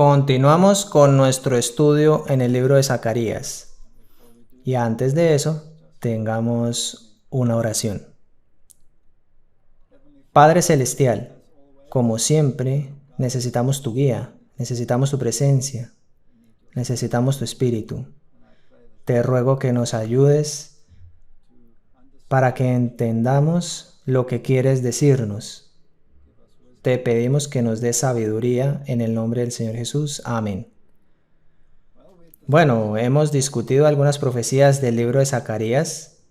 Continuamos con nuestro estudio en el libro de Zacarías. Y antes de eso, tengamos una oración. Padre Celestial, como siempre, necesitamos tu guía, necesitamos tu presencia, necesitamos tu espíritu. Te ruego que nos ayudes para que entendamos lo que quieres decirnos. Te pedimos que nos des sabiduría en el nombre del Señor Jesús. Amén. Bueno, hemos discutido algunas profecías del libro de Zacarías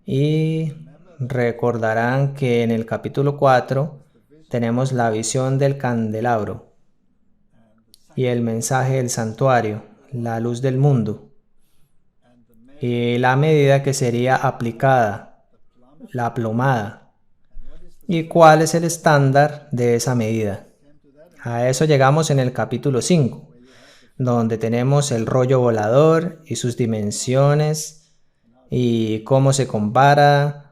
y recordarán que en el capítulo 4 tenemos la visión del candelabro y el mensaje del santuario, la luz del mundo, y la medida que sería aplicada, la plomada. ¿Y cuál es el estándar de esa medida? A eso llegamos en el capítulo 5, donde tenemos el rollo volador y sus dimensiones y cómo se comparan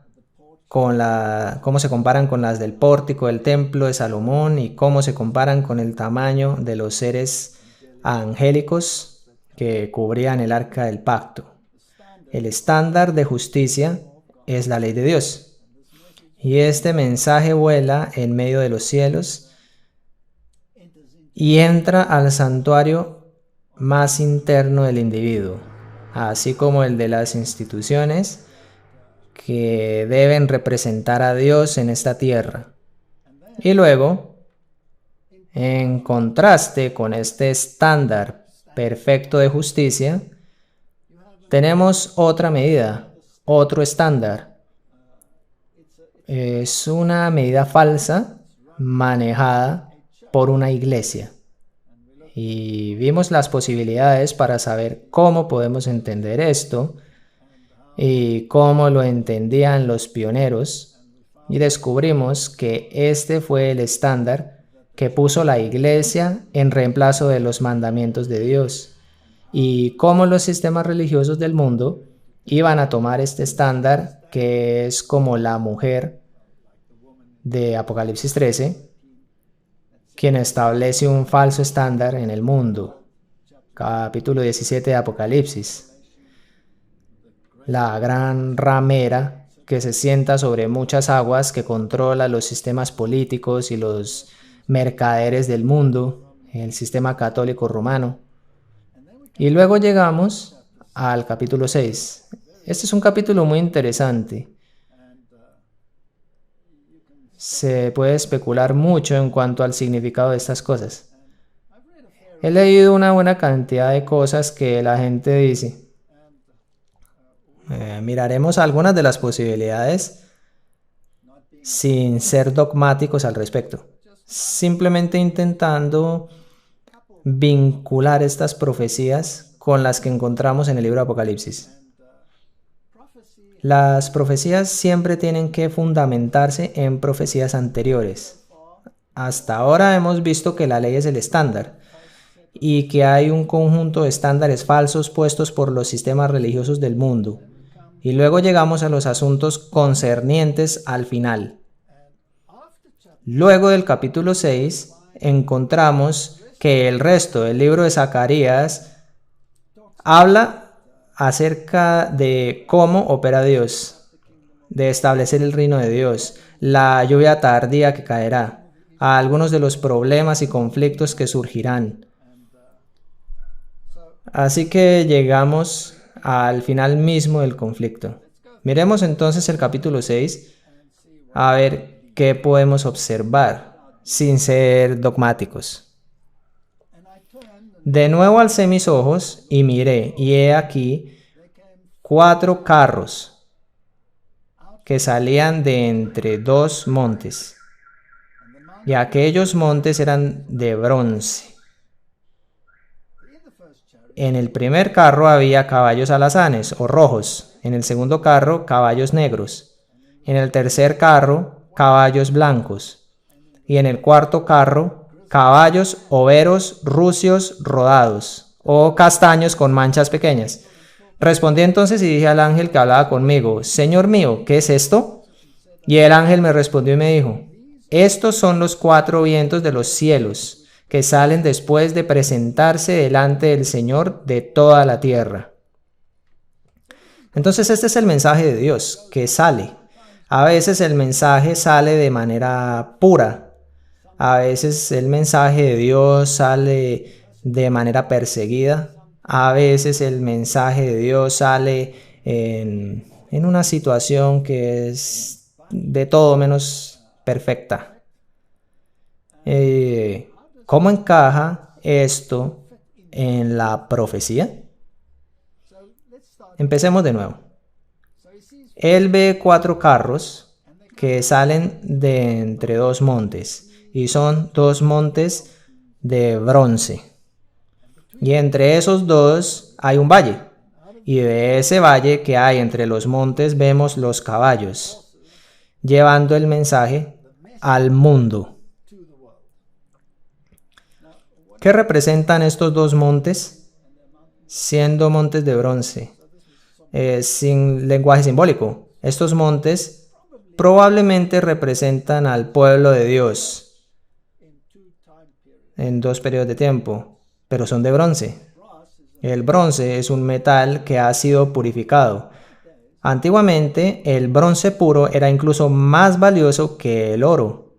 con las del pórtico del templo de Salomón y cómo se comparan con el tamaño de los seres angélicos que cubrían el arca del pacto. El estándar de justicia es la ley de Dios. Y este mensaje vuela en medio de los cielos y entra al santuario más interno del individuo, así como el de las instituciones que deben representar a Dios en esta tierra. Y luego, en contraste con este estándar perfecto de justicia, tenemos otra medida, otro estándar. Es una medida falsa manejada por una iglesia. Y vimos las posibilidades para saber cómo podemos entender esto y cómo lo entendían los pioneros. Y descubrimos que este fue el estándar que puso la iglesia en reemplazo de los mandamientos de Dios. Y cómo los sistemas religiosos del mundo iban a tomar este estándar, que es como la mujer de Apocalipsis 13, quien establece un falso estándar en el mundo. Capítulo 17 de Apocalipsis. La gran ramera que se sienta sobre muchas aguas, que controla los sistemas políticos y los mercaderes del mundo, el sistema católico romano. Y luego llegamos al capítulo 6. Este es un capítulo muy interesante. Se puede especular mucho en cuanto al significado de estas cosas. He leído una buena cantidad de cosas que la gente dice. Miraremos algunas de las posibilidades sin ser dogmáticos al respecto, simplemente intentando vincular estas profecías con las que encontramos en el libro de Apocalipsis. Las profecías siempre tienen que fundamentarse en profecías anteriores. Hasta ahora hemos visto que la ley es el estándar y que hay un conjunto de estándares falsos puestos por los sistemas religiosos del mundo. Y luego llegamos a los asuntos concernientes al final. Luego del capítulo 6 encontramos que el resto del libro de Zacarías habla acerca de cómo opera Dios, de establecer el reino de Dios, la lluvia tardía que caerá, a algunos de los problemas y conflictos que surgirán. Así que llegamos al final mismo del conflicto. Miremos entonces el capítulo 6 a ver qué podemos observar sin ser dogmáticos. De nuevo alcé mis ojos y miré, y he aquí 4 carros que salían de entre 2 montes, y aquellos montes eran de bronce. En el primer carro había caballos alazanes o rojos, en el segundo carro caballos negros, en el tercer carro caballos blancos, y en el cuarto carro caballos overos rucios rodados, o castaños con manchas pequeñas. Respondí entonces y dije al ángel que hablaba conmigo: Señor mío, ¿qué es esto? Y el ángel me respondió y me dijo: estos son los 4 vientos de los cielos, que salen después de presentarse delante del Señor de toda la tierra. Entonces este es el mensaje de Dios que sale. A veces el mensaje sale de manera pura. A veces el mensaje de Dios sale de manera perseguida. A veces el mensaje de Dios sale en una situación que es de todo menos perfecta. ¿Cómo encaja esto en la profecía? Empecemos de nuevo. Él ve 4 carros que salen de entre 2 montes, y son 2 montes de bronce. Y entre esos 2 hay un valle, y de ese valle que hay entre los montes vemos los caballos, llevando el mensaje al mundo. ¿Qué representan estos 2 montes? Siendo montes de bronce. Sin lenguaje simbólico. Estos montes probablemente representan al pueblo de Dios en 2 periodos de tiempo, pero son de bronce. El bronce es un metal que ha sido purificado. Antiguamente, el bronce puro era incluso más valioso que el oro,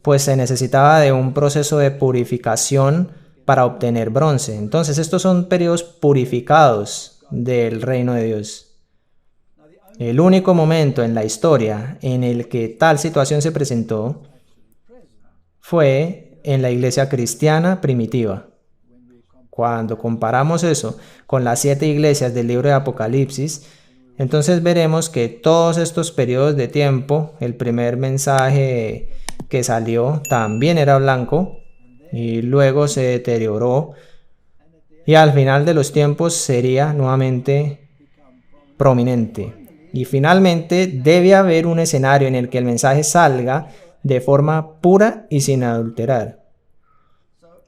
pues se necesitaba de un proceso de purificación para obtener bronce. Entonces, estos son periodos purificados del reino de Dios. El único momento en la historia en el que tal situación se presentó fue en la iglesia cristiana primitiva. Cuando comparamos eso con las 7 iglesias del libro de Apocalipsis, entonces veremos que todos estos periodos de tiempo, el primer mensaje que salió también era blanco y luego se deterioró, y al final de los tiempos sería nuevamente prominente. Y finalmente debe haber un escenario en el que el mensaje salga de forma pura y sin adulterar.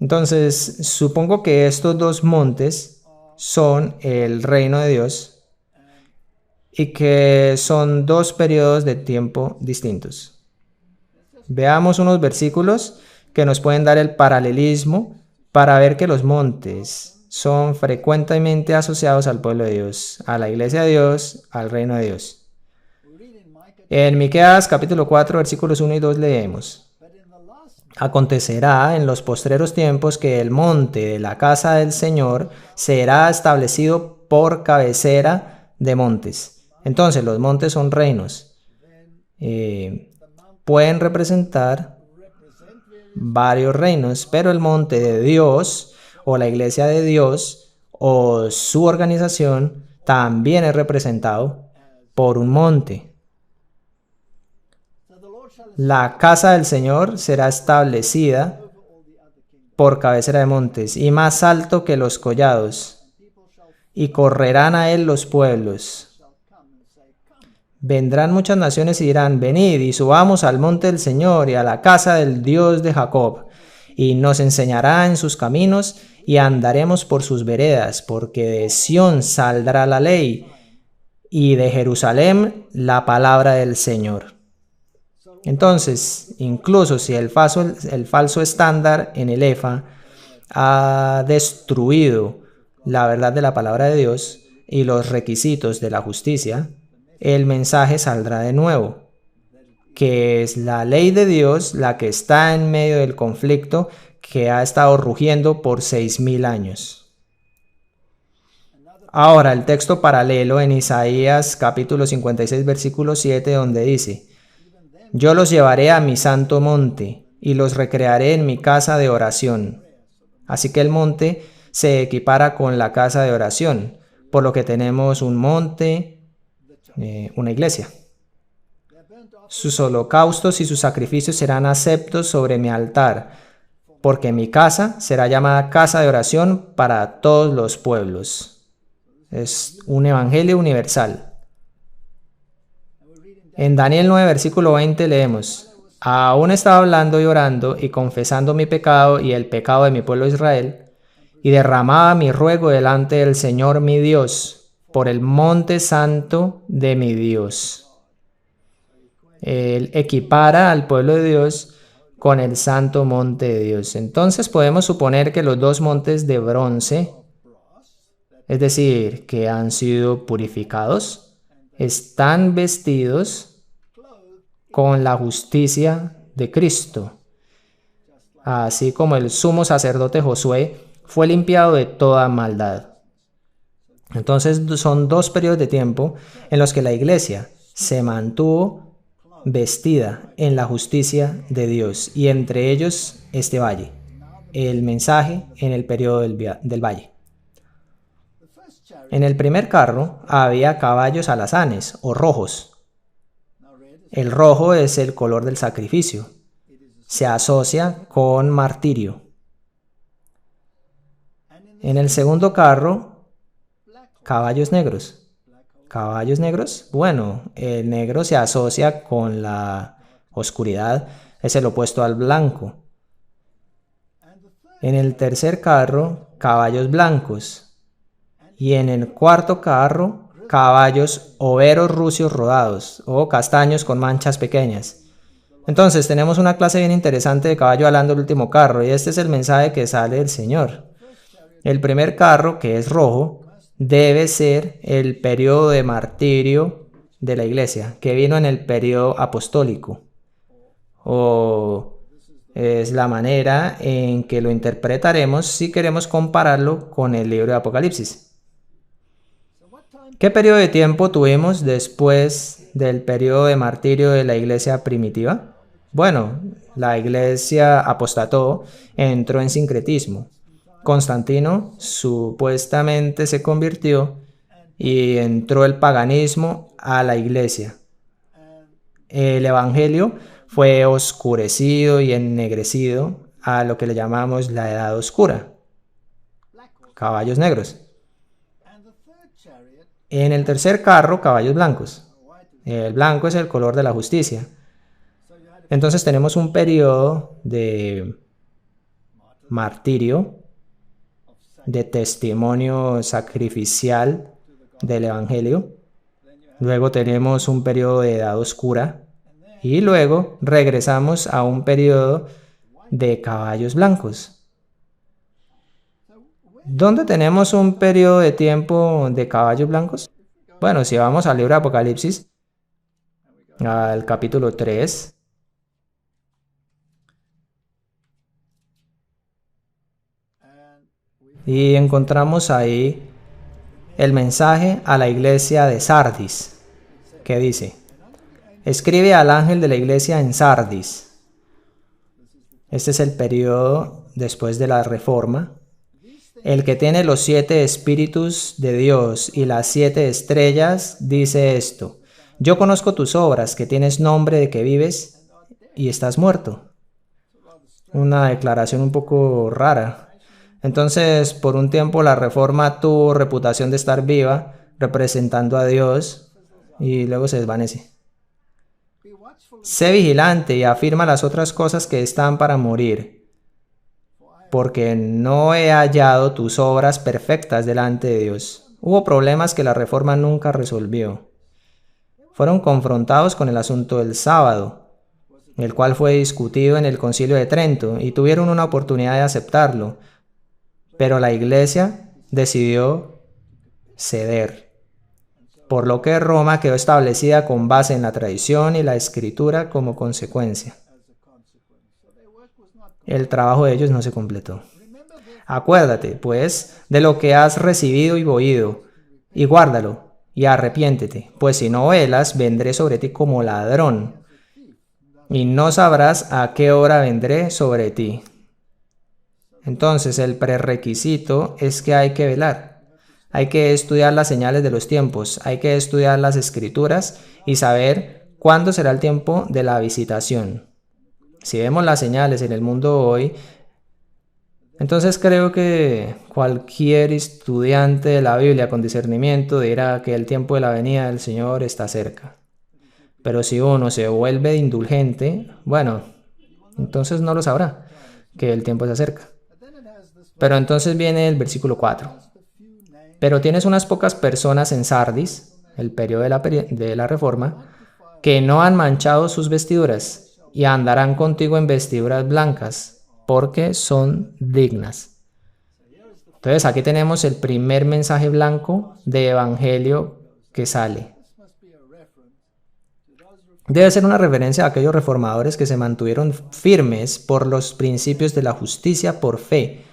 Entonces, supongo que estos 2 montes son el reino de Dios y que son 2 periodos de tiempo distintos. Veamos unos versículos que nos pueden dar el paralelismo para ver que los montes son frecuentemente asociados al pueblo de Dios, a la iglesia de Dios, al reino de Dios. En Miqueas capítulo 4, versículos 1 y 2 leemos: Acontecerá en los postreros tiempos que el monte de la casa del Señor será establecido por cabecera de montes. Entonces, los montes son reinos. Pueden representar varios reinos, pero el monte de Dios o la iglesia de Dios o su organización también es representado por un monte. La casa del Señor será establecida por cabecera de montes y más alto que los collados, y correrán a él los pueblos. Vendrán muchas naciones y dirán: venid y subamos al monte del Señor y a la casa del Dios de Jacob, y nos enseñará en sus caminos y andaremos por sus veredas, porque de Sión saldrá la ley y de Jerusalén la palabra del Señor. Entonces, incluso si el falso estándar en el EFA ha destruido la verdad de la palabra de Dios y los requisitos de la justicia, el mensaje saldrá de nuevo, que es la ley de Dios la que está en medio del conflicto que ha estado rugiendo por 6,000 años. Ahora, el texto paralelo en Isaías capítulo 56, versículo 7, donde dice: Yo los llevaré a mi santo monte y los recrearé en mi casa de oración. Así que el monte se equipara con la casa de oración, por lo que tenemos un monte, una iglesia. Sus holocaustos y sus sacrificios serán aceptos sobre mi altar, porque mi casa será llamada casa de oración para todos los pueblos. Es un evangelio universal. En Daniel 9, versículo 20 leemos: Aún estaba hablando y orando y confesando mi pecado y el pecado de mi pueblo Israel, y derramaba mi ruego delante del Señor mi Dios, por el monte santo de mi Dios. Él equipara al pueblo de Dios con el santo monte de Dios. Entonces podemos suponer que los dos montes de bronce, es decir, que han sido purificados, están vestidos con la justicia de Cristo, así como el sumo sacerdote Josué fue limpiado de toda maldad. Entonces son dos periodos de tiempo en los que la iglesia se mantuvo vestida en la justicia de Dios, y entre ellos este valle, el mensaje en el periodo del valle. En el primer carro había caballos alazanes o rojos. El rojo es el color del sacrificio. Se asocia con martirio. En el segundo carro, caballos negros. ¿Caballos negros? Bueno, el negro se asocia con la oscuridad, es el opuesto al blanco. En el tercer carro, caballos blancos. Y en el cuarto carro, caballos overos rucios rodados o castaños con manchas pequeñas. Entonces tenemos una clase bien interesante de caballo alando el último carro, y este es el mensaje que sale del Señor. El primer carro, que es rojo, debe ser el periodo de martirio de la iglesia, que vino en el periodo apostólico, o es la manera en que lo interpretaremos si queremos compararlo con el libro de Apocalipsis. ¿Qué periodo de tiempo tuvimos después del periodo de martirio de la iglesia primitiva? Bueno, la iglesia apostató, entró en sincretismo. Constantino supuestamente se convirtió y entró el paganismo a la iglesia. El evangelio fue oscurecido y ennegrecido a lo que le llamamos la edad oscura, caballos negros. En el tercer carro, caballos blancos. El blanco es el color de la justicia. Entonces tenemos un periodo de martirio, de testimonio sacrificial del evangelio. Luego tenemos un periodo de edad oscura. Y luego regresamos a un periodo de caballos blancos. ¿Dónde tenemos un periodo de tiempo de caballos blancos? Bueno, si vamos al libro de Apocalipsis, al capítulo 3, y encontramos ahí el mensaje a la iglesia de Sardis, que dice: escribe al ángel de la iglesia en Sardis. Este es el periodo después de la Reforma. El que tiene los 7 espíritus de Dios y las 7 estrellas dice esto: yo conozco tus obras, que tienes nombre de que vives y estás muerto. Una declaración un poco rara. Entonces, por un tiempo la Reforma tuvo reputación de estar viva, representando a Dios, y luego se desvanece. Sé vigilante y afirma las otras cosas que están para morir, porque no he hallado tus obras perfectas delante de Dios. Hubo problemas que la Reforma nunca resolvió. Fueron confrontados con el asunto del sábado, el cual fue discutido en el Concilio de Trento, y tuvieron una oportunidad de aceptarlo, pero la iglesia decidió ceder, por lo que Roma quedó establecida con base en la tradición y la escritura como consecuencia. El trabajo de ellos no se completó. Acuérdate, pues, de lo que has recibido y oído, y guárdalo, y arrepiéntete, pues si no velas, vendré sobre ti como ladrón, y no sabrás a qué hora vendré sobre ti. Entonces, el prerequisito es que hay que velar. Hay que estudiar las señales de los tiempos, hay que estudiar las escrituras y saber cuándo será el tiempo de la visitación. Si vemos las señales en el mundo hoy, entonces creo que cualquier estudiante de la Biblia con discernimiento dirá que el tiempo de la venida del Señor está cerca. Pero si uno se vuelve indulgente, bueno, entonces no lo sabrá, que el tiempo se acerca. Pero entonces viene el versículo 4. Pero tienes unas pocas personas en Sardis, el periodo de la Reforma, que no han manchado sus vestiduras, y andarán contigo en vestiduras blancas, porque son dignas. Entonces aquí tenemos el primer mensaje blanco de evangelio que sale. Debe ser una referencia a aquellos reformadores que se mantuvieron firmes por los principios de la justicia por fe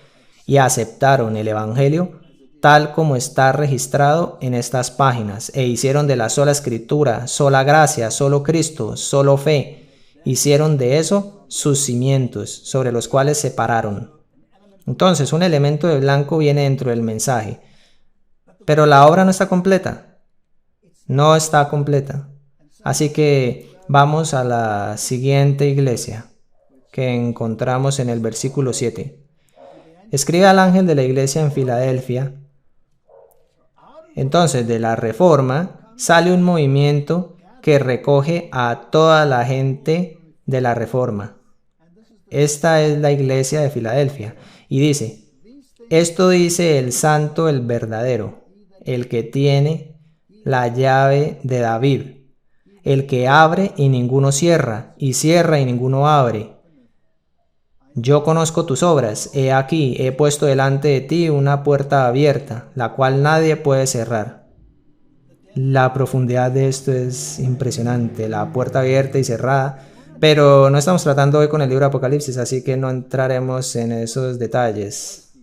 y aceptaron el evangelio tal como está registrado en estas páginas, e hicieron de la sola escritura, sola gracia, solo Cristo, solo fe. Hicieron de eso sus cimientos, sobre los cuales se pararon. Entonces, un elemento de blanco viene dentro del mensaje. Pero la obra no está completa. No está completa. Así que vamos a la siguiente iglesia, que encontramos en el versículo 7. Escribe al ángel de la iglesia en Filadelfia. Entonces, de la Reforma sale un movimiento que recoge a toda la gente de la Reforma. Esta es la iglesia de Filadelfia. Y dice, esto dice el santo, el verdadero, el que tiene la llave de David, el que abre y ninguno cierra, y cierra y ninguno abre. Yo conozco tus obras, he aquí, he puesto delante de ti una puerta abierta, la cual nadie puede cerrar. La profundidad de esto es impresionante, la puerta abierta y cerrada, pero no estamos tratando hoy con el libro de Apocalipsis, así que no entraremos en esos detalles.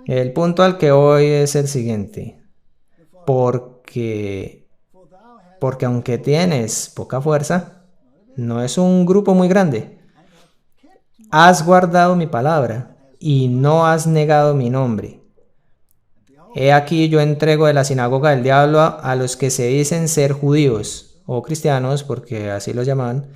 El punto al que voy es el siguiente, porque aunque tienes poca fuerza, no es un grupo muy grande. Has guardado mi palabra y no has negado mi nombre. He aquí yo entrego de la sinagoga del diablo a los que se dicen ser judíos o cristianos, porque así los llaman,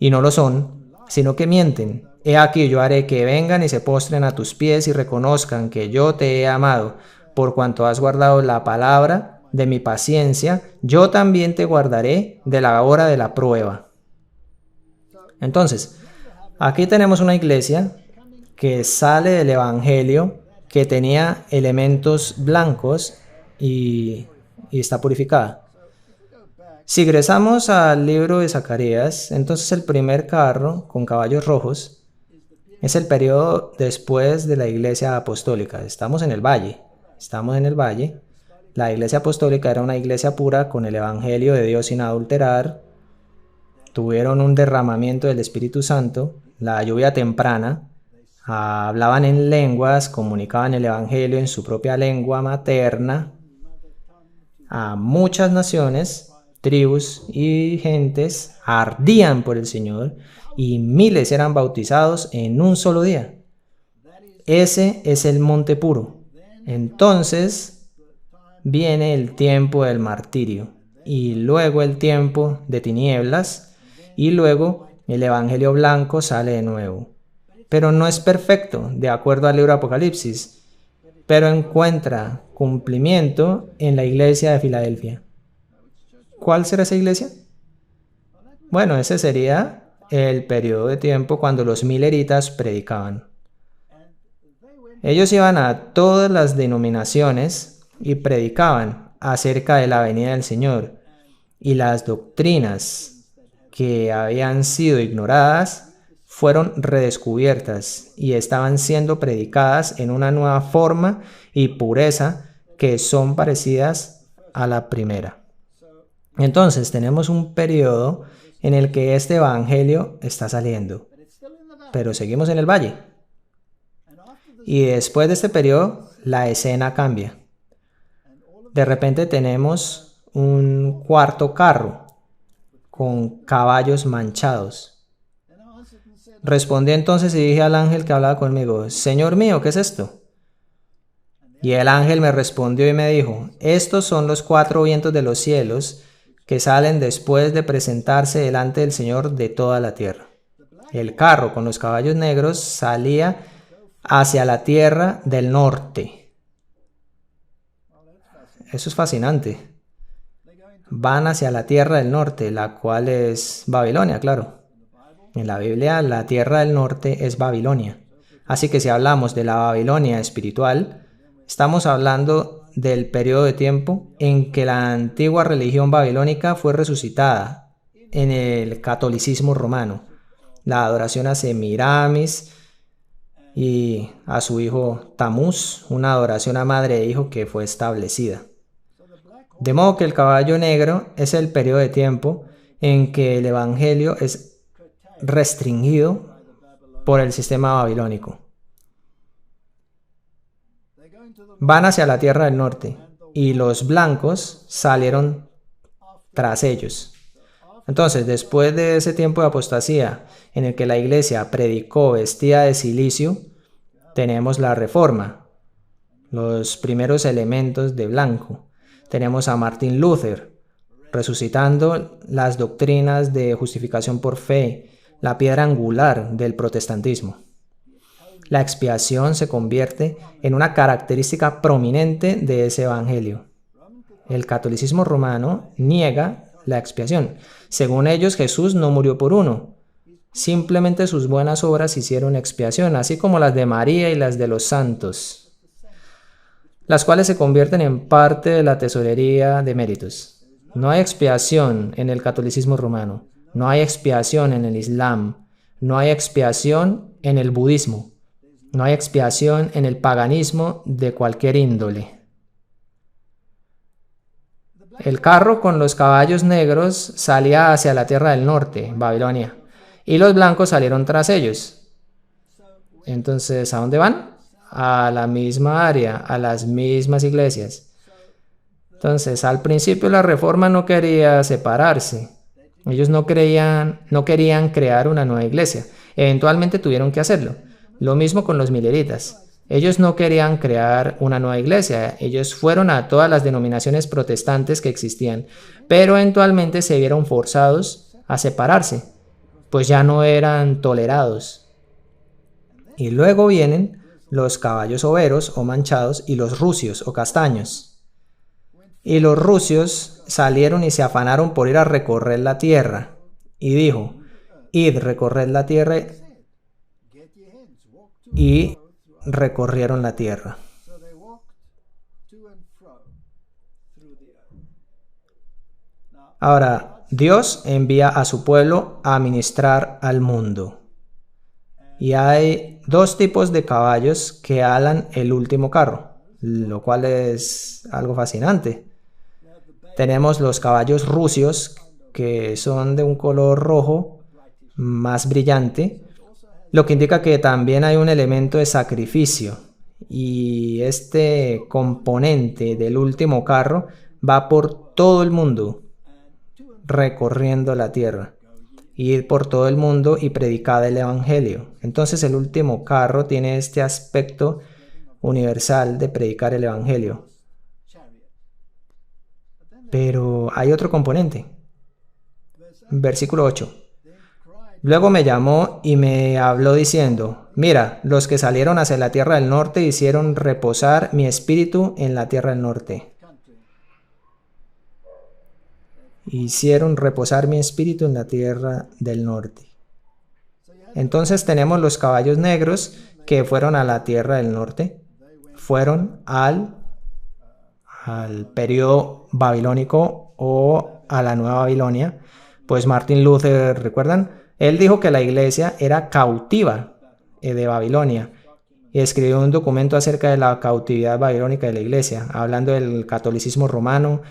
y no lo son, sino que mienten. He aquí yo haré que vengan y se postren a tus pies y reconozcan que yo te he amado, por cuanto has guardado la palabra de mi paciencia, yo también te guardaré de la hora de la prueba. Entonces, aquí tenemos una iglesia que sale del evangelio, que tenía elementos blancos y está purificada. Si regresamos al libro de Zacarías, entonces el primer carro con caballos rojos es el periodo después de la iglesia apostólica. Estamos en el valle. La iglesia apostólica era una iglesia pura con el evangelio de Dios sin adulterar. Tuvieron un derramamiento del Espíritu Santo, la lluvia temprana, hablaban en lenguas, comunicaban el evangelio en su propia lengua materna a muchas naciones, tribus y gentes, ardían por el Señor y miles eran bautizados en un solo día. Ese es el monte puro. Entonces viene el tiempo del martirio y luego el tiempo de tinieblas y luego el evangelio blanco sale de nuevo. Pero no es perfecto, de acuerdo al libro de Apocalipsis, pero encuentra cumplimiento en la iglesia de Filadelfia. ¿Cuál será esa iglesia? Bueno, ese sería el periodo de tiempo cuando los mileritas predicaban. Ellos iban a todas las denominaciones y predicaban acerca de la venida del Señor, y las doctrinas que habían sido ignoradas fueron redescubiertas y estaban siendo predicadas en una nueva forma y pureza que son parecidas a la primera. Entonces tenemos un periodo en el que este evangelio está saliendo, pero seguimos en el valle. Y después de este periodo, la escena cambia. De repente tenemos un cuarto carro con caballos manchados. Respondí entonces y dije al ángel que hablaba conmigo, Señor mío, ¿qué es esto? Y el ángel me respondió y me dijo, estos son los 4 vientos de los cielos que salen después de presentarse delante del Señor de toda la tierra. El carro con los caballos negros salía hacia la tierra del norte. Eso es fascinante. Van hacia la tierra del norte, la cual es Babilonia, claro. En la Biblia, la tierra del norte es Babilonia. Así que si hablamos de la Babilonia espiritual, estamos hablando del periodo de tiempo en que la antigua religión babilónica fue resucitada en el catolicismo romano. La adoración a Semiramis y a su hijo Tamuz, una adoración a madre e hijo que fue establecida. De modo que el caballo negro es el periodo de tiempo en que el evangelio es restringido por el sistema babilónico. Van hacia la tierra del norte y los blancos salieron tras ellos. Entonces, después de ese tiempo de apostasía en el que la iglesia predicó vestida de cilicio, tenemos la reforma, los primeros elementos de blanco. Tenemos a Martín Luther resucitando las doctrinas de justificación por fe, la piedra angular del protestantismo. La expiación se convierte en una característica prominente de ese evangelio. El catolicismo romano niega la expiación. Según ellos, Jesús no murió por uno. Simplemente sus buenas obras hicieron expiación, así como las de María y las de los santos, las cuales se convierten en parte de la tesorería de méritos. No hay expiación en el catolicismo romano, no hay expiación en el Islam, no hay expiación en el budismo, no hay expiación en el paganismo de cualquier índole. El carro con los caballos negros salía hacia la tierra del norte, Babilonia, y los blancos salieron tras ellos. Entonces, ¿a dónde van? A la misma área, a las mismas iglesias. Entonces, al principio la reforma no quería separarse. Ellos no querían crear una nueva iglesia. Eventualmente tuvieron que hacerlo. Lo mismo con los mileritas. Ellos no querían crear una nueva iglesia. Ellos fueron a todas las denominaciones protestantes que existían, pero eventualmente se vieron forzados a separarse, pues ya no eran tolerados. Y luego vienen los caballos overos o manchados y los rucios o castaños. Y los rucios salieron y se afanaron por ir a recorrer la tierra. Y dijo, id, recorred la tierra. Y recorrieron la tierra. Ahora, Dios envía a su pueblo a ministrar al mundo. Y hay dos tipos de caballos que alan el último carro, lo cual es algo fascinante. Tenemos los caballos rucios, que son de un color rojo más brillante, lo que indica que también hay un elemento de sacrificio. Y este componente del último carro va por todo el mundo, recorriendo la tierra. Ir por todo el mundo y predicar el evangelio. Entonces el último carro tiene este aspecto universal de predicar el evangelio. Pero hay otro componente. Versículo 8. Luego me llamó y me habló diciendo, mira, los que salieron hacia la tierra del norte hicieron reposar mi espíritu en la tierra del norte. Hicieron reposar mi espíritu en la tierra del norte. Entonces tenemos los caballos negros que fueron a la tierra del norte, fueron al periodo babilónico o a la Nueva Babilonia. Pues Martín Luther, ¿recuerdan? Él dijo que la iglesia era cautiva de Babilonia y escribió un documento acerca de la cautividad babilónica de la iglesia, hablando del catolicismo romano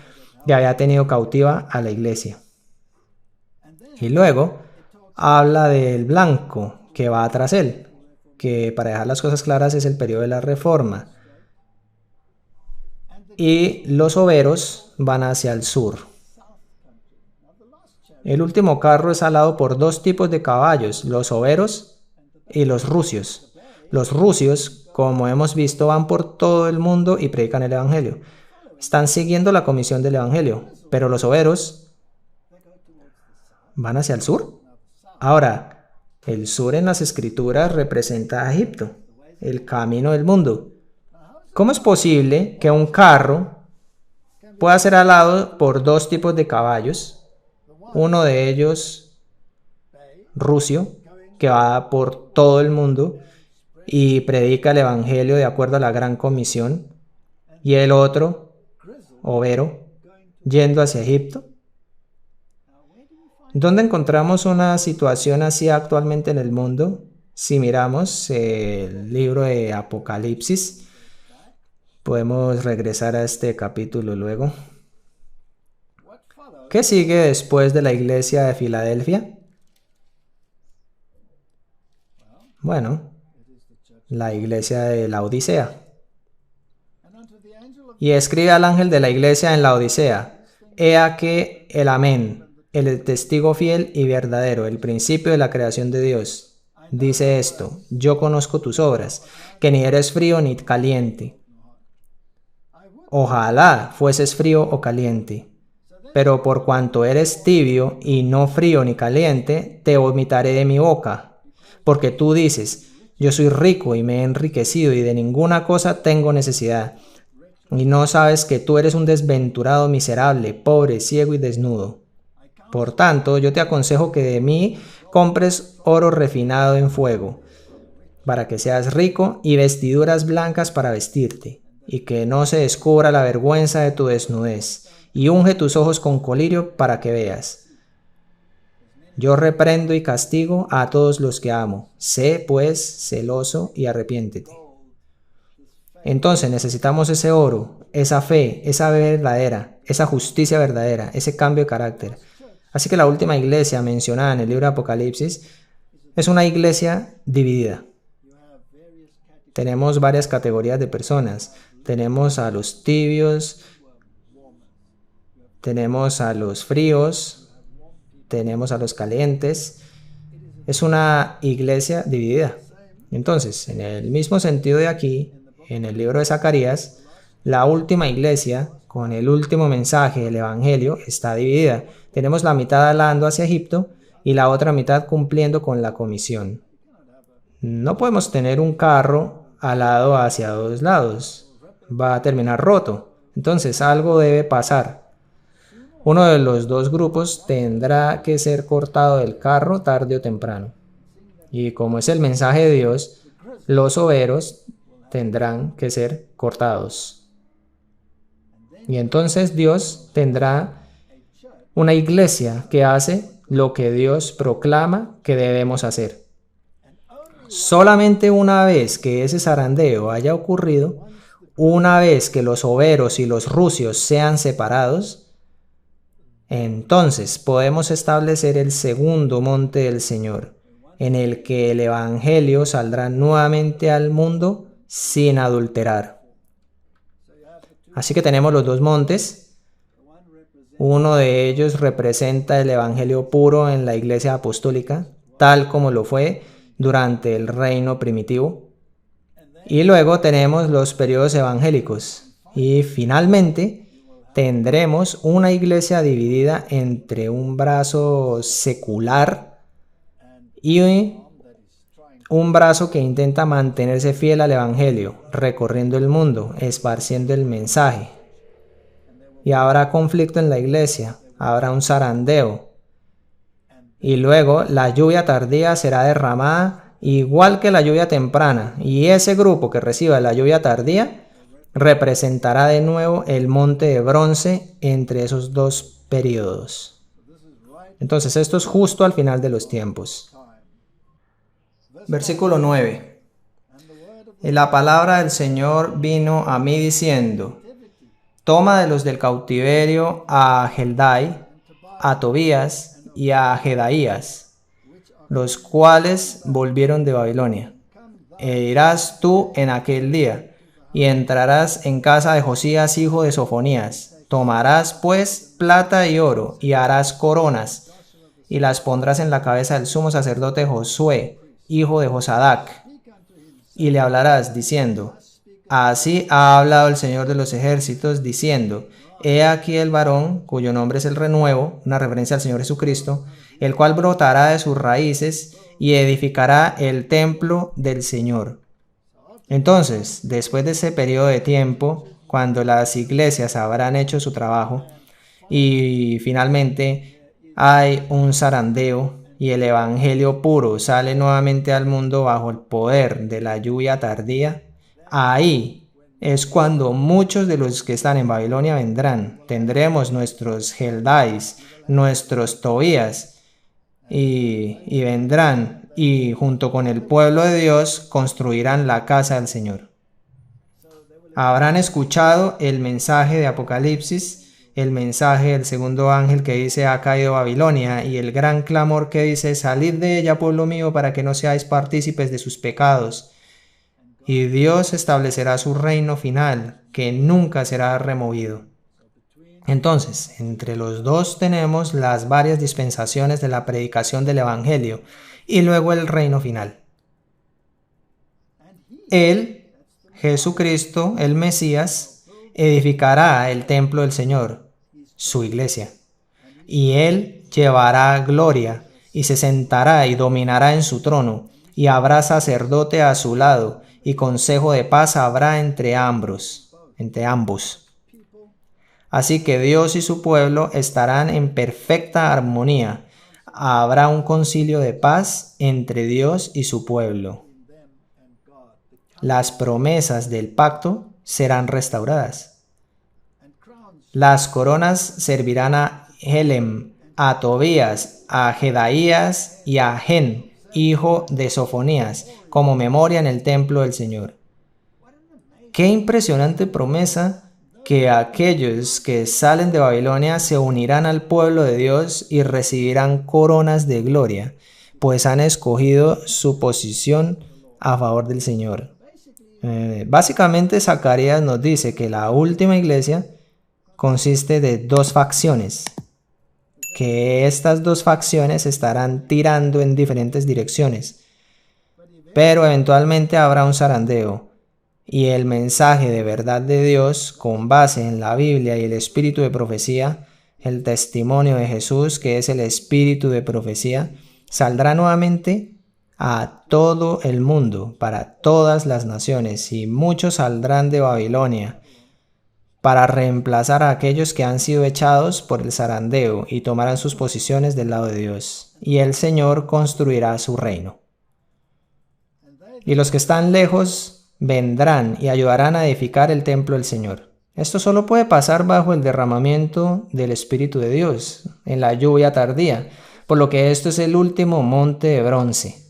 que había tenido cautiva a la iglesia. Y luego habla del blanco que va tras él, que para dejar las cosas claras es el periodo de la reforma. Y los overos van hacia el sur. El último carro es alado por dos tipos de caballos, los overos y los rucios. Los rucios, como hemos visto, van por todo el mundo y predican el evangelio. Están siguiendo la comisión del evangelio, pero los overos van hacia el sur. Ahora, el sur en las escrituras representa a Egipto, el camino del mundo. ¿Cómo es posible que un carro pueda ser alado por dos tipos de caballos? Uno de ellos, rucio, que va por todo el mundo y predica el evangelio de acuerdo a la gran comisión, y el otro, overo, yendo hacia Egipto. ¿Dónde encontramos una situación así actualmente en el mundo? Si miramos el libro de Apocalipsis, podemos regresar a este capítulo luego. ¿Qué sigue después de la iglesia de Filadelfia? Bueno, la iglesia de la Odisea. Y escribe al ángel de la iglesia en la Odisea: He aquí el Amén, el testigo fiel y verdadero, el principio de la creación de Dios. Dice esto: Yo conozco tus obras, que ni eres frío ni caliente. Ojalá fueses frío o caliente. Pero por cuanto eres tibio y no frío ni caliente, te vomitaré de mi boca. Porque tú dices: Yo soy rico y me he enriquecido y de ninguna cosa tengo necesidad. Y no sabes que tú eres un desventurado, miserable, pobre, ciego y desnudo. Por tanto, yo te aconsejo que de mí compres oro refinado en fuego, para que seas rico, y vestiduras blancas para vestirte, y que no se descubra la vergüenza de tu desnudez, y unge tus ojos con colirio para que veas. Yo reprendo y castigo a todos los que amo. Sé, pues, celoso y arrepiéntete. Entonces necesitamos ese oro, esa fe, esa verdadera, esa justicia verdadera, ese cambio de carácter. Así que la última iglesia mencionada en el libro de Apocalipsis es una iglesia dividida. Tenemos varias categorías de personas. Tenemos a los tibios, tenemos a los fríos, tenemos a los calientes. Es una iglesia dividida. Entonces, en el mismo sentido de aquí, en el libro de Zacarías, la última iglesia, con el último mensaje del Evangelio, está dividida. Tenemos la mitad alando hacia Egipto y la otra mitad cumpliendo con la comisión. No podemos tener un carro alado hacia dos lados. Va a terminar roto. Entonces algo debe pasar. Uno de los dos grupos tendrá que ser cortado del carro tarde o temprano. Y como es el mensaje de Dios, los overos tendrán que ser cortados. Y entonces Dios tendrá una iglesia que hace lo que Dios proclama que debemos hacer. Solamente una vez que ese zarandeo haya ocurrido, una vez que los overos y los rucios sean separados, entonces podemos establecer el segundo monte del Señor, en el que el Evangelio saldrá nuevamente al mundo sin adulterar. Así que tenemos los dos montes. Uno de ellos representa el Evangelio puro en la Iglesia Apostólica, tal como lo fue durante el reino primitivo. Y luego tenemos los periodos evangélicos. Y finalmente tendremos una iglesia dividida entre un brazo secular y un brazo que intenta mantenerse fiel al Evangelio, recorriendo el mundo, esparciendo el mensaje. Y habrá conflicto en la iglesia, habrá un zarandeo. Y luego la lluvia tardía será derramada igual que la lluvia temprana. Y ese grupo que reciba la lluvia tardía representará de nuevo el monte de bronce entre esos dos periodos. Entonces esto es justo al final de los tiempos. Versículo 9. Y la palabra del Señor vino a mí diciendo: Toma de los del cautiverio a Heldai, a Tobías y a Jedaías, los cuales volvieron de Babilonia. E irás tú en aquel día, y entrarás en casa de Josías, hijo de Sofonías. Tomarás pues plata y oro, y harás coronas, y las pondrás en la cabeza del sumo sacerdote Josué, hijo de Josadac, y le hablarás diciendo: Así ha hablado el Señor de los ejércitos, diciendo: He aquí el varón, cuyo nombre es el renuevo, una referencia al Señor Jesucristo, el cual brotará de sus raíces y edificará el templo del Señor. Entonces, después de ese periodo de tiempo, cuando las iglesias habrán hecho su trabajo y finalmente hay un zarandeo, y el Evangelio puro sale nuevamente al mundo bajo el poder de la lluvia tardía, ahí es cuando muchos de los que están en Babilonia vendrán. Tendremos nuestros Heldais, nuestros Tobías, y vendrán y junto con el pueblo de Dios construirán la casa del Señor. Habrán escuchado el mensaje de Apocalipsis, el mensaje del segundo ángel que dice ha caído Babilonia y el gran clamor que dice salid de ella, pueblo mío, para que no seáis partícipes de sus pecados. Y Dios establecerá su reino final, que nunca será removido. Entonces, entre los dos tenemos las varias dispensaciones de la predicación del Evangelio y luego el reino final. Él, Jesucristo, el Mesías, edificará el templo del Señor, su iglesia, y Él llevará gloria y se sentará y dominará en su trono, y habrá sacerdote a su lado, y consejo de paz habrá entre ambos. Así que Dios y su pueblo estarán en perfecta armonía. Habrá un concilio de paz entre Dios y su pueblo. Las promesas del pacto serán restauradas. Las coronas servirán a Helem, a Tobías, a Jedaías y a Gen, hijo de Sofonías, como memoria en el templo del Señor. Qué impresionante promesa que aquellos que salen de Babilonia se unirán al pueblo de Dios y recibirán coronas de gloria, pues han escogido su posición a favor del Señor. Básicamente, Zacarías nos dice que la última iglesia consiste de dos facciones, que estas dos facciones estarán tirando en diferentes direcciones, pero eventualmente habrá un zarandeo y el mensaje de verdad de Dios con base en la Biblia y el espíritu de profecía, el testimonio de Jesús, que es el espíritu de profecía, saldrá nuevamente a todo el mundo, para todas las naciones, y muchos saldrán de Babilonia para reemplazar a aquellos que han sido echados por el zarandeo y tomarán sus posiciones del lado de Dios, y el Señor construirá su reino. Y los que están lejos vendrán y ayudarán a edificar el templo del Señor. Esto solo puede pasar bajo el derramamiento del Espíritu de Dios, en la lluvia tardía, por lo que esto es el último monte de bronce.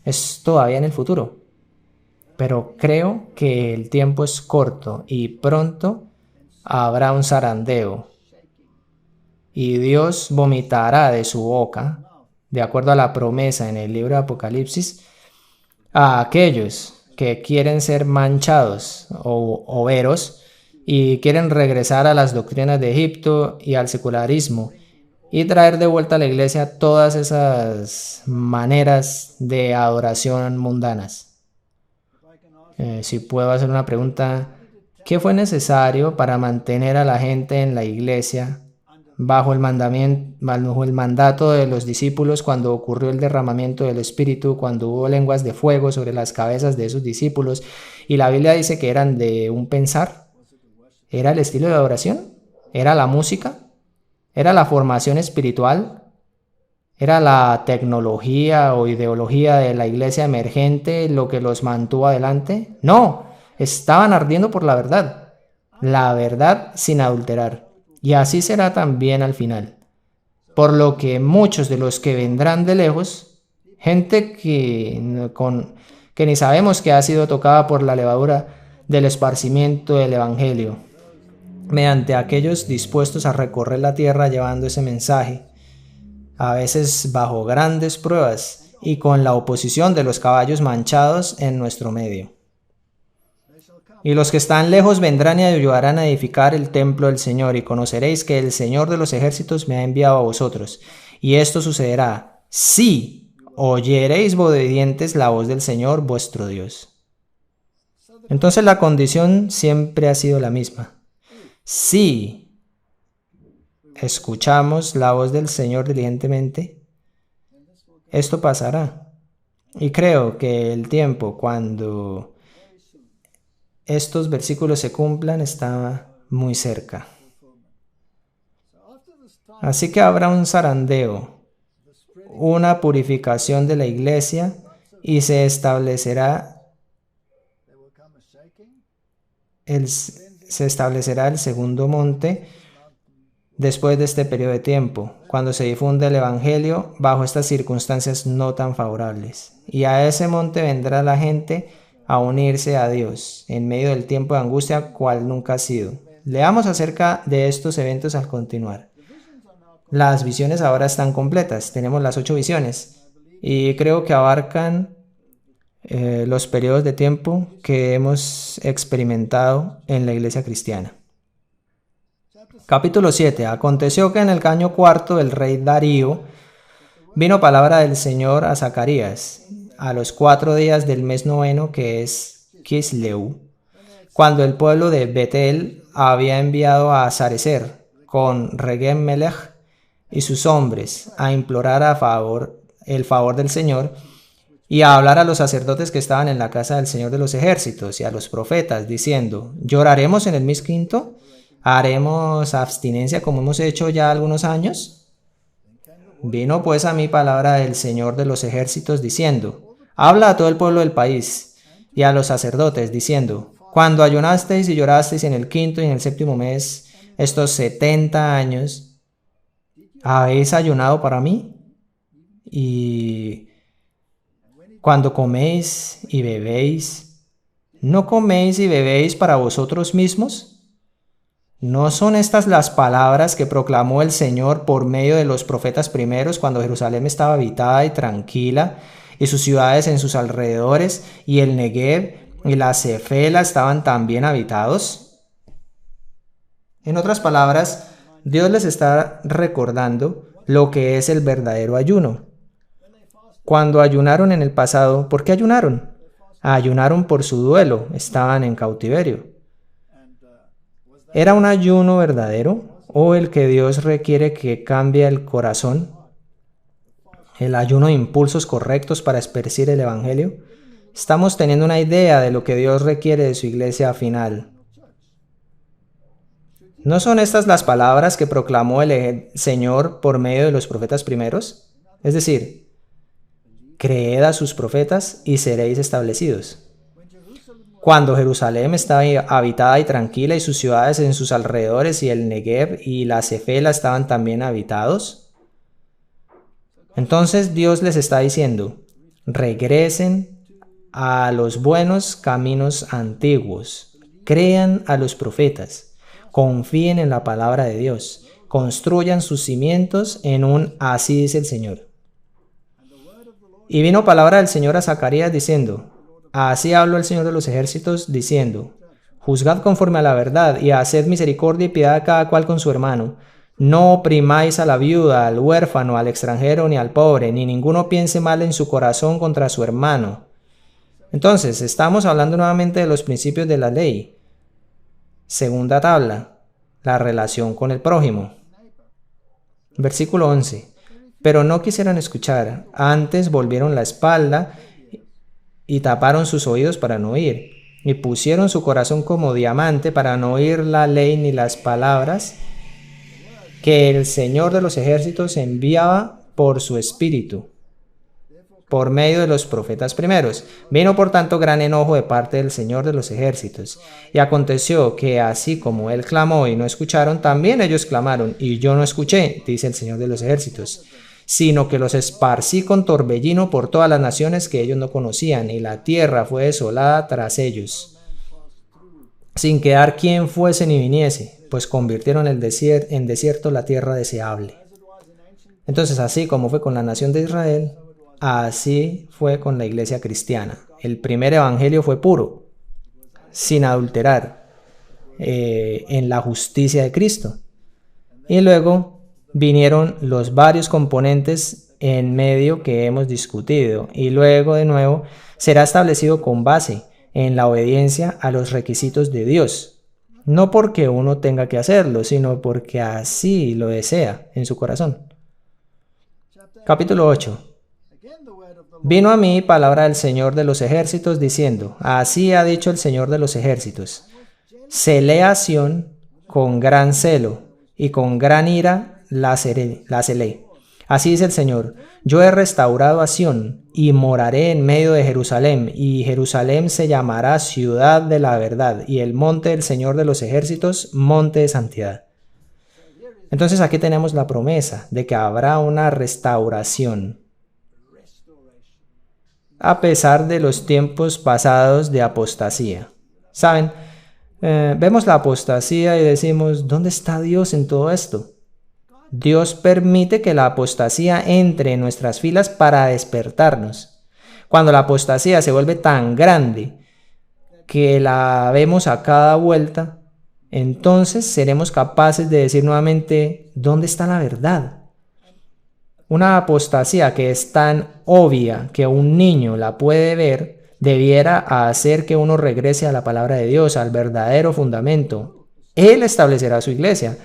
Es todavía en el futuro. Pero creo que el tiempo es corto y pronto habrá un zarandeo. Y Dios vomitará de su boca, de acuerdo a la promesa en el libro de Apocalipsis, a aquellos que quieren ser manchados o overos y quieren regresar a las doctrinas de Egipto y al secularismo y traer de vuelta a la iglesia todas esas maneras de adoración mundanas. Si puedo hacer una pregunta, ¿qué fue necesario para mantener a la gente en la iglesia bajo el mandato de los discípulos cuando ocurrió el derramamiento del Espíritu, cuando hubo lenguas de fuego sobre las cabezas de esos discípulos? Y la Biblia dice que eran de un pensar. ¿Era el estilo de adoración? ¿Era la música? ¿Era la formación espiritual? ¿Era la tecnología o ideología de la iglesia emergente lo que los mantuvo adelante? No, estaban ardiendo por la verdad sin adulterar. Y así será también al final. Por lo que muchos de los que vendrán de lejos, gente que ni sabemos que ha sido tocada por la levadura del esparcimiento del Evangelio, mediante aquellos dispuestos a recorrer la tierra llevando ese mensaje, a veces bajo grandes pruebas y con la oposición de los caballos manchados en nuestro medio. Y los que están lejos vendrán y ayudarán a edificar el templo del Señor, y conoceréis que el Señor de los ejércitos me ha enviado a vosotros. Y esto sucederá si oyereis obedientes la voz del Señor vuestro Dios. Entonces la condición siempre ha sido la misma. Si escuchamos la voz del Señor diligentemente, esto pasará. Y creo que el tiempo cuando estos versículos se cumplan está muy cerca. Así que habrá un zarandeo, una purificación de la iglesia, y se establecerá el segundo monte, después de este periodo de tiempo, cuando se difunde el Evangelio bajo estas circunstancias no tan favorables. Y a ese monte vendrá la gente a unirse a Dios en medio del tiempo de angustia cual nunca ha sido. Leamos acerca de estos eventos al continuar. Las visiones ahora están completas. Tenemos las 8 visiones y creo que abarcan los periodos de tiempo que hemos experimentado en la iglesia cristiana. Capítulo 7. Aconteció que en el año cuarto del rey Darío vino palabra del Señor a Zacarías a los 4 días del mes noveno, que es Kisleu, cuando el pueblo de Betel había enviado a Sarecer con Regem Melech y sus hombres a implorar el favor del Señor y a hablar a los sacerdotes que estaban en la casa del Señor de los ejércitos y a los profetas, diciendo: ¿lloraremos en el mes quinto? ¿Haremos abstinencia como hemos hecho ya algunos años? Vino pues a mí palabra del Señor de los ejércitos, diciendo: habla a todo el pueblo del país y a los sacerdotes, diciendo: cuando ayunasteis y llorasteis en el quinto y en el séptimo mes, estos 70 años, ¿habéis ayunado para mí? Y cuando coméis y bebéis, ¿no coméis y bebéis para vosotros mismos? ¿No son estas las palabras que proclamó el Señor por medio de los profetas primeros cuando Jerusalén estaba habitada y tranquila, y sus ciudades en sus alrededores, y el Negev y la Cefela estaban también habitados? En otras palabras, Dios les está recordando lo que es el verdadero ayuno. Cuando ayunaron en el pasado, ¿por qué ayunaron? Ayunaron por su duelo, estaban en cautiverio. ¿Era un ayuno verdadero o el que Dios requiere que cambie el corazón? ¿El ayuno de impulsos correctos para esparcir el Evangelio? Estamos teniendo una idea de lo que Dios requiere de su iglesia final. ¿No son estas las palabras que proclamó el Señor por medio de los profetas primeros? Es decir, creed a sus profetas y seréis establecidos. Cuando Jerusalén estaba habitada y tranquila y sus ciudades en sus alrededores y el Negev y la Cefela estaban también habitados. Entonces Dios les está diciendo: regresen a los buenos caminos antiguos, crean a los profetas, confíen en la palabra de Dios, construyan sus cimientos en un así dice el Señor. Y vino palabra del Señor a Zacarías diciendo: así habló el Señor de los ejércitos, diciendo: juzgad conforme a la verdad, y haced misericordia y piedad a cada cual con su hermano. No oprimáis a la viuda, al huérfano, al extranjero, ni al pobre, ni ninguno piense mal en su corazón contra su hermano. Entonces, estamos hablando nuevamente de los principios de la ley. Segunda tabla, la relación con el prójimo. Versículo 11. Pero no quisieron escuchar, antes volvieron la espalda y taparon sus oídos para no oír, y pusieron su corazón como diamante para no oír la ley ni las palabras que el Señor de los ejércitos enviaba por su espíritu, por medio de los profetas primeros. Vino por tanto gran enojo de parte del Señor de los ejércitos, y aconteció que así como él clamó y no escucharon, también ellos clamaron, y yo no escuché, dice el Señor de los ejércitos, sino que los esparcí con torbellino por todas las naciones que ellos no conocían, y la tierra fue desolada tras ellos, sin quedar quien fuese ni viniese, pues convirtieron en desierto la tierra deseable. Entonces, así como fue con la nación de Israel, así fue con la iglesia cristiana. El primer evangelio fue puro, sin adulterar, en la justicia de Cristo. Y luego vinieron los varios componentes en medio que hemos discutido, y luego de nuevo será establecido con base en la obediencia a los requisitos de Dios, no porque uno tenga que hacerlo, sino porque así lo desea en su corazón. Capítulo 8. Vino a mí palabra del Señor de los ejércitos diciendo: así ha dicho el Señor de los ejércitos, celé a Sión con gran celo y con gran ira la celé. Así dice el Señor: yo he restaurado a Sión y moraré en medio de Jerusalén, y Jerusalén se llamará ciudad de la verdad, y el monte del Señor de los ejércitos, monte de santidad. Entonces aquí tenemos la promesa de que habrá una restauración, a pesar de los tiempos pasados de apostasía. ¿Saben? Vemos la apostasía y decimos, ¿dónde está Dios en todo esto? Dios permite que la apostasía entre en nuestras filas para despertarnos. Cuando la apostasía se vuelve tan grande que la vemos a cada vuelta, entonces seremos capaces de decir nuevamente, ¿dónde está la verdad? Una apostasía que es tan obvia que un niño la puede ver, debiera hacer que uno regrese a la palabra de Dios, al verdadero fundamento. Él establecerá su iglesia,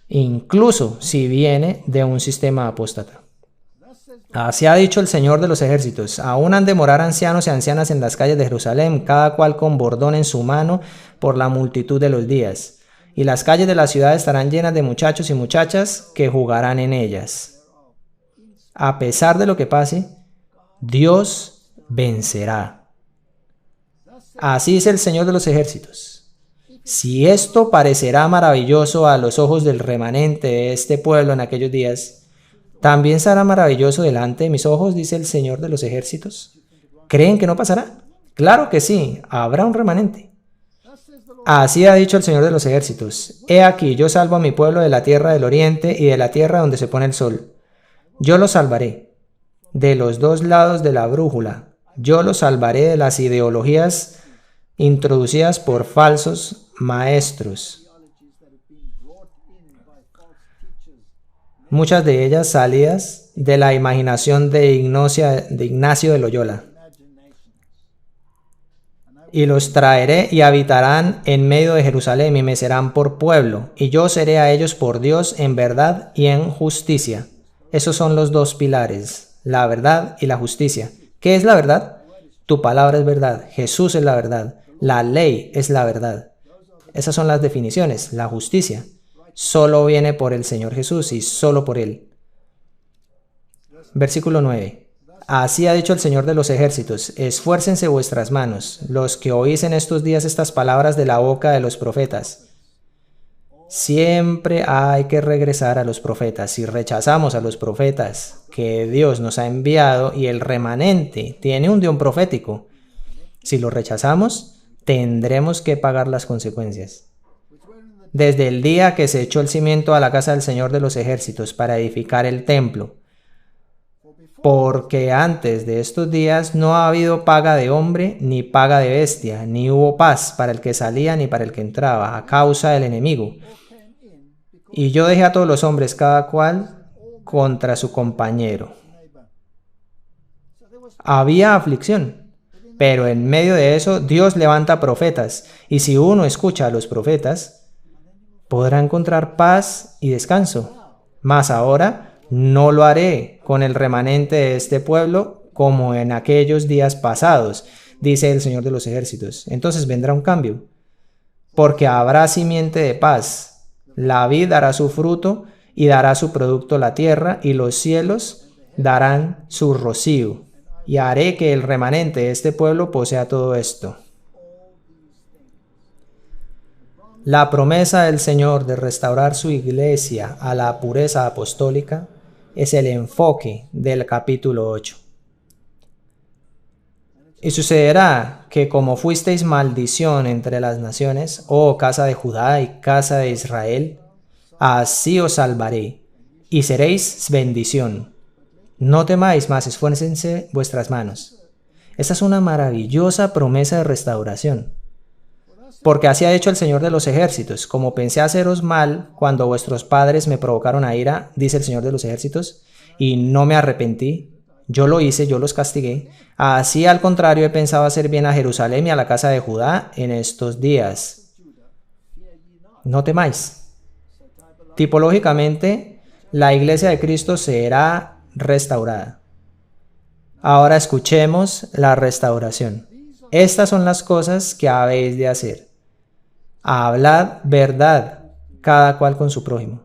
incluso si viene de un sistema apóstata. Así ha dicho el Señor de los ejércitos, aún han de morar ancianos y ancianas en las calles de Jerusalén, cada cual con bordón en su mano por la multitud de los días. Y las calles de la ciudad estarán llenas de muchachos y muchachas que jugarán en ellas. A pesar de lo que pase, Dios vencerá. Así es el Señor de los ejércitos. Si esto parecerá maravilloso a los ojos del remanente de este pueblo en aquellos días, ¿también será maravilloso delante de mis ojos?, dice el Señor de los ejércitos. ¿Creen que no pasará? Claro que sí, habrá un remanente. Así ha dicho el Señor de los ejércitos. He aquí, yo salvo a mi pueblo de la tierra del oriente y de la tierra donde se pone el sol. Yo lo salvaré de los dos lados de la brújula. Yo lo salvaré de las ideologías introducidas por falsos maestros. Muchas de ellas salidas de la imaginación de Ignacio de Loyola. Y los traeré y habitarán en medio de Jerusalén y me serán por pueblo, y yo seré a ellos por Dios en verdad y en justicia. Esos son los dos pilares, la verdad y la justicia. ¿Qué es la verdad? Tu palabra es verdad, Jesús es la verdad, la ley es la verdad. Esas son las definiciones. La justicia solo viene por el Señor Jesús y solo por Él. Versículo 9. Así ha dicho el Señor de los ejércitos, esfuércense vuestras manos, los que oís en estos días estas palabras de la boca de los profetas. Siempre hay que regresar a los profetas. Si rechazamos a los profetas que Dios nos ha enviado y el remanente tiene un don profético, si lo rechazamos, tendremos que pagar las consecuencias. Desde el día que se echó el cimiento a la casa del Señor de los ejércitos para edificar el templo, porque antes de estos días no ha habido paga de hombre ni paga de bestia, ni hubo paz para el que salía ni para el que entraba, a causa del enemigo. Y yo dejé a todos los hombres, cada cual contra su compañero. Había aflicción, pero en medio de eso Dios levanta profetas, y si uno escucha a los profetas, podrá encontrar paz y descanso. Mas ahora no lo haré con el remanente de este pueblo como en aquellos días pasados, dice el Señor de los ejércitos. Entonces vendrá un cambio, porque habrá simiente de paz. La vid dará su fruto y dará su producto la tierra, y los cielos darán su rocío. Y haré que el remanente de este pueblo posea todo esto. La promesa del Señor de restaurar su iglesia a la pureza apostólica es el enfoque del capítulo 8. Y sucederá que como fuisteis maldición entre las naciones, oh casa de Judá y casa de Israel, así os salvaré, y seréis bendición. No temáis, mas esfuércense vuestras manos. Esa es una maravillosa promesa de restauración. Porque así ha hecho el Señor de los ejércitos, como pensé haceros mal cuando vuestros padres me provocaron a ira, dice el Señor de los ejércitos, y no me arrepentí. Yo lo hice, yo los castigué. Así al contrario he pensado hacer bien a Jerusalén y a la casa de Judá en estos días. No temáis. Tipológicamente, la iglesia de Cristo será restaurada. Ahora escuchemos la restauración. Estas son las cosas que habéis de hacer. Hablad verdad, cada cual con su prójimo.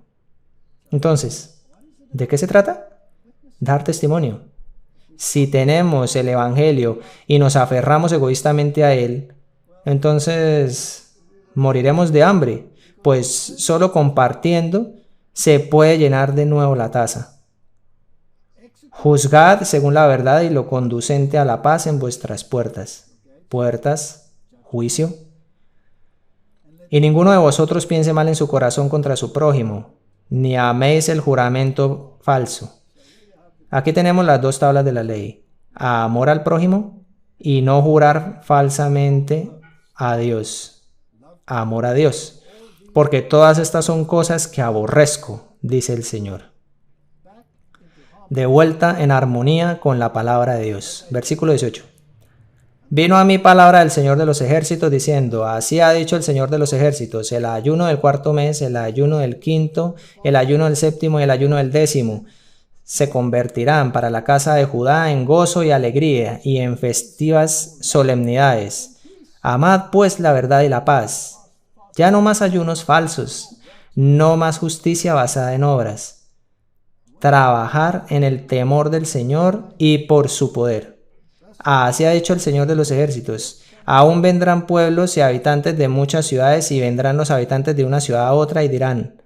Entonces, ¿de qué se trata? Dar testimonio. Si tenemos el Evangelio y nos aferramos egoístamente a él, entonces moriremos de hambre, pues solo compartiendo se puede llenar de nuevo la taza. Juzgad según la verdad y lo conducente a la paz en vuestras puertas. Puertas, juicio. Y ninguno de vosotros piense mal en su corazón contra su prójimo, ni améis el juramento falso. Aquí tenemos las dos tablas de la ley: amor al prójimo y no jurar falsamente a Dios. Amor a Dios. Porque todas estas son cosas que aborrezco, dice el Señor. De vuelta en armonía con la palabra de Dios. Versículo 18. Vino a mí palabra del Señor de los ejércitos diciendo: así ha dicho el Señor de los ejércitos, el ayuno del cuarto mes, el ayuno del quinto, el ayuno del séptimo y el ayuno del décimo se convertirán para la casa de Judá en gozo y alegría y en festivas solemnidades. Amad pues la verdad y la paz. Ya no más ayunos falsos, no más justicia basada en obras. Trabajar en el temor del Señor y por su poder. Así ha dicho el Señor de los ejércitos: aún vendrán pueblos y habitantes de muchas ciudades, y vendrán los habitantes de una ciudad a otra y dirán: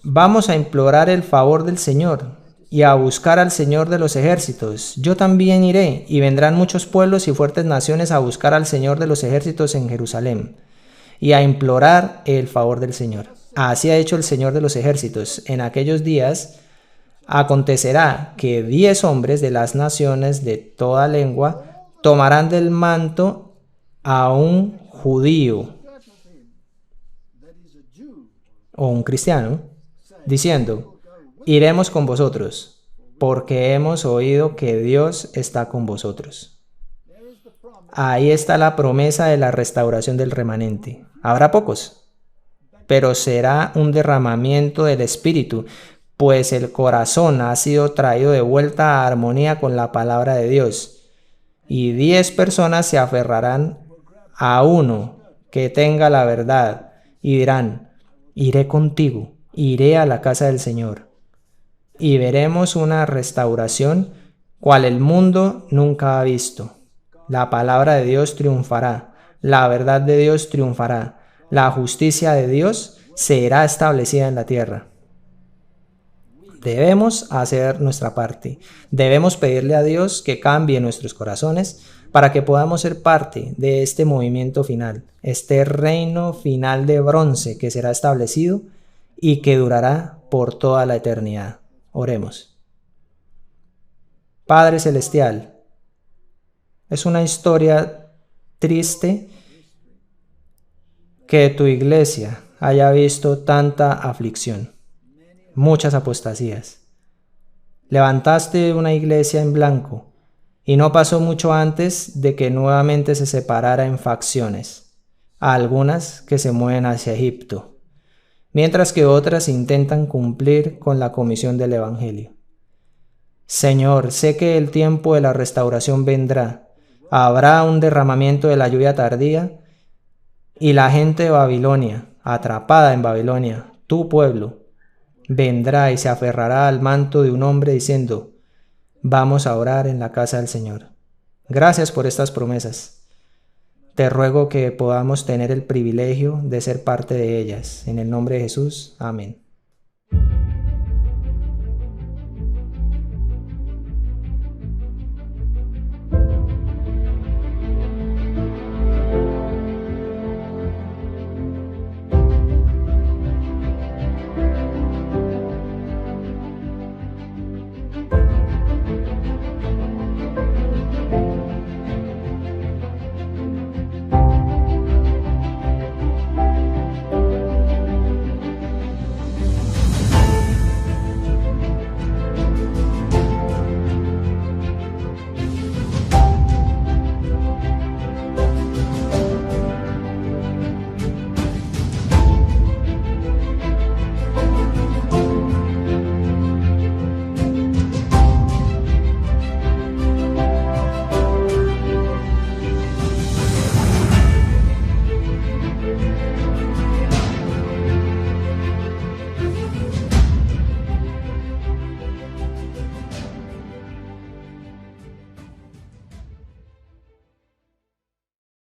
vamos a implorar el favor del Señor y a buscar al Señor de los ejércitos. Yo también iré, y vendrán muchos pueblos y fuertes naciones a buscar al Señor de los ejércitos en Jerusalén y a implorar el favor del Señor. Así ha dicho el Señor de los ejércitos: en aquellos días acontecerá que 10 hombres de las naciones de toda lengua tomarán del manto a un judío o un cristiano, diciendo: iremos con vosotros, porque hemos oído que Dios está con vosotros. Ahí está la promesa de la restauración del remanente. Habrá pocos, pero será un derramamiento del Espíritu, pues el corazón ha sido traído de vuelta a armonía con la palabra de Dios, y 10 personas se aferrarán a uno que tenga la verdad, y dirán: iré contigo, iré a la casa del Señor, y veremos una restauración cual el mundo nunca ha visto. La palabra de Dios triunfará, la verdad de Dios triunfará, la justicia de Dios será establecida en la tierra. Debemos hacer nuestra parte. Debemos pedirle a Dios que cambie nuestros corazones para que podamos ser parte de este movimiento final, este reino final de bronce que será establecido y que durará por toda la eternidad. Oremos. Padre Celestial, es una historia triste que tu iglesia haya visto tanta aflicción, muchas apostasías. Levantaste una iglesia en blanco y no pasó mucho antes de que nuevamente se separara en facciones, a algunas que se mueven hacia Egipto, mientras que otras intentan cumplir con la comisión del Evangelio. Señor, sé que el tiempo de la restauración vendrá. Habrá un derramamiento de la lluvia tardía y la gente de Babilonia, atrapada en Babilonia, tu pueblo, vendrá y se aferrará al manto de un hombre diciendo: vamos a orar en la casa del Señor. Gracias por estas promesas. Te ruego que podamos tener el privilegio de ser parte de ellas. En el nombre de Jesús. Amén.